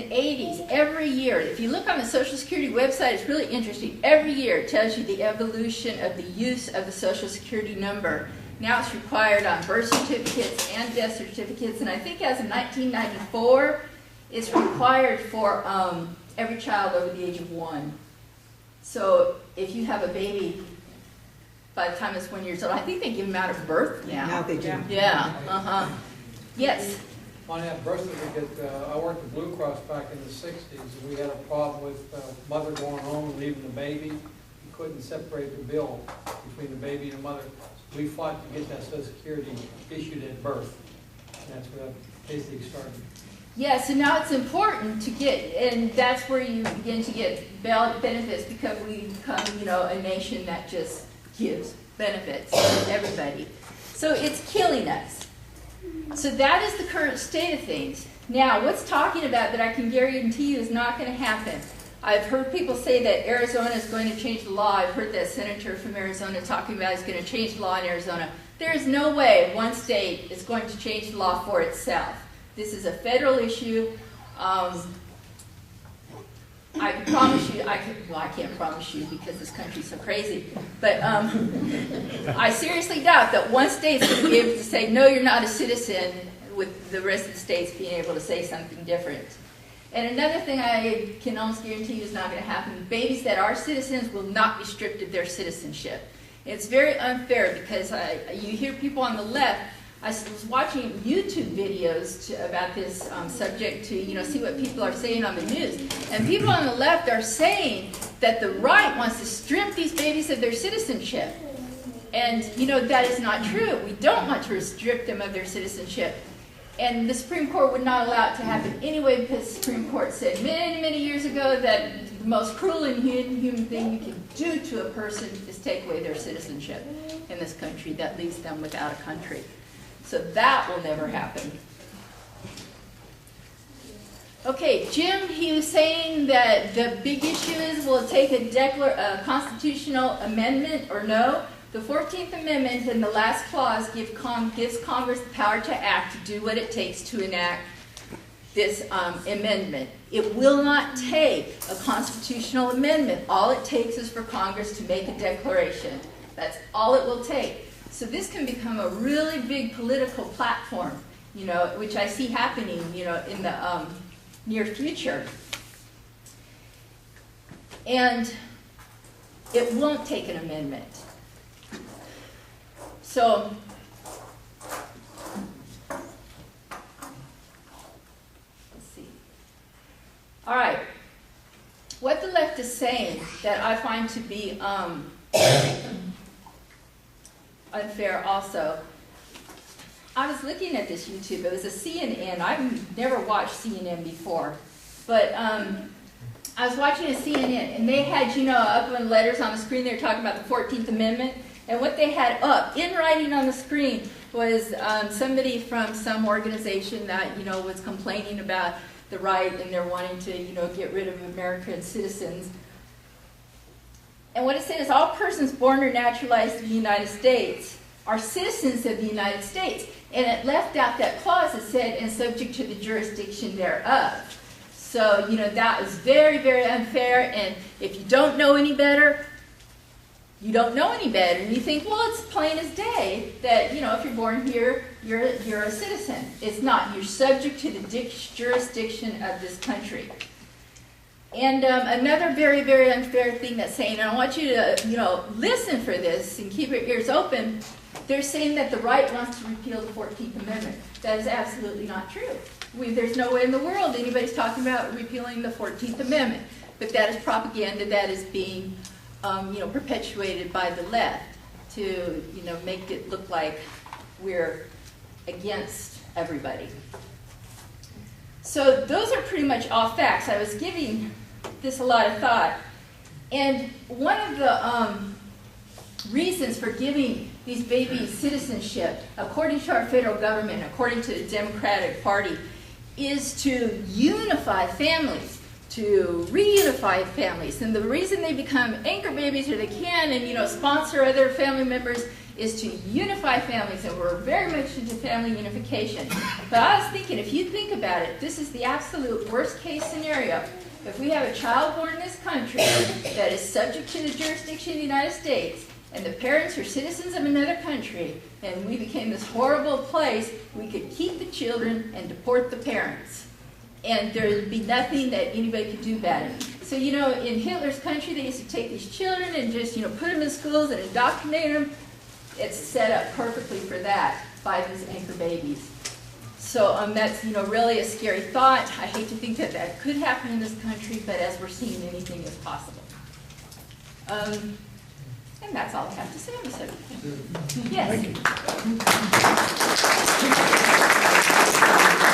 80s, every year, if you look on the Social Security website, it's really interesting. Every year it tells you the evolution of the use of the Social Security number. Now it's required on birth certificates and death certificates, and I think as of 1994, it's required for every child over the age of 1. So if you have a baby by the time it's 1 year old, I think they give them out of birth now. Now they do. Yeah, Yes. On that birth certificate, I worked at Blue Cross back in the 60s, and we had a problem with mother going home and leaving the baby. You couldn't separate the bill between the baby and the mother. So we fought to get that Social Security issued at birth. And that's where that basically started. Yeah, so now it's important to get, and that's where you begin to get benefits, because we become, a nation that just gives benefits to everybody. So it's killing us. So that is the current state of things. Now, what's talking about that I can guarantee you is not going to happen. I've heard people say that Arizona is going to change the law. I've heard that senator from Arizona talking about he's going to change the law in Arizona. There is no way one state is going to change the law for itself. This is a federal issue. I can promise you, I can't promise you because this country's so crazy, but I seriously doubt that one state's going to be able to say, no, you're not a citizen, with the rest of the states being able to say something different. And another thing I can almost guarantee you is not going to happen. Babies that are citizens will not be stripped of their citizenship. It's very unfair because you hear people on the left. I was watching YouTube videos about this subject to see what people are saying on the news. And people on the left are saying that the right wants to strip these babies of their citizenship. And that is not true. We don't want to strip them of their citizenship. And the Supreme Court would not allow it to happen anyway, because the Supreme Court said many, many years ago that the most cruel and inhuman thing you can do to a person is take away their citizenship in this country. That leaves them without a country. So that will never happen. Okay, Jim, he was saying that the big issue is, will it take a constitutional amendment or no? The 14th Amendment in the last clause gives Congress the power to act, to do what it takes to enact this amendment. It will not take a constitutional amendment. All it takes is for Congress to make a declaration. That's all it will take. So this can become a really big political platform, which I see happening, in the near future. And it won't take an amendment. So let's see. All right. What the left is saying that I find to be unfair also. I was looking at this YouTube. It was a CNN. I've never watched CNN before. But I was watching a CNN, and they had, up in letters on the screen, they were talking about the 14th Amendment. And what they had up, in writing on the screen, was somebody from some organization that, was complaining about the right, and they're wanting to, get rid of American citizens. And what it said is, all persons born or naturalized in the United States are citizens of the United States. And it left out that clause that said, and subject to the jurisdiction thereof. So, that was very, very unfair. And if you don't know any better, you don't know any better. And you think, well, it's plain as day that, if you're born here, you're a citizen. It's not. You're subject to the jurisdiction of this country. And another very, very unfair thing that's saying, and I want you to, listen for this and keep your ears open. They're saying that the right wants to repeal the 14th Amendment. That is absolutely not true. There's no way in the world anybody's talking about repealing the 14th Amendment. But that is propaganda that is being, perpetuated by the left to, make it look like we're against everybody. So those are pretty much all facts. I was giving this a lot of thought. And one of the reasons for giving these babies citizenship, according to our federal government, according to the Democratic Party, is to unify families, to reunify families. And the reason they become anchor babies, or they can, and sponsor other family members, is to unify families, and we're very much into family unification. But I was thinking, if you think about it, this is the absolute worst case scenario. If we have a child born in this country that is subject to the jurisdiction of the United States, and the parents are citizens of another country, and we became this horrible place, we could keep the children and deport the parents. And there would be nothing that anybody could do about it. So, you know, in Hitler's country, they used to take these children and just, you know, put them in schools and indoctrinate them. It's set up perfectly for that by these anchor babies. So that's, you know, really a scary thought. I hate to think that that could happen in this country, but as we're seeing, anything is possible. And that's all I have to say on the subject. Yes. Thank you.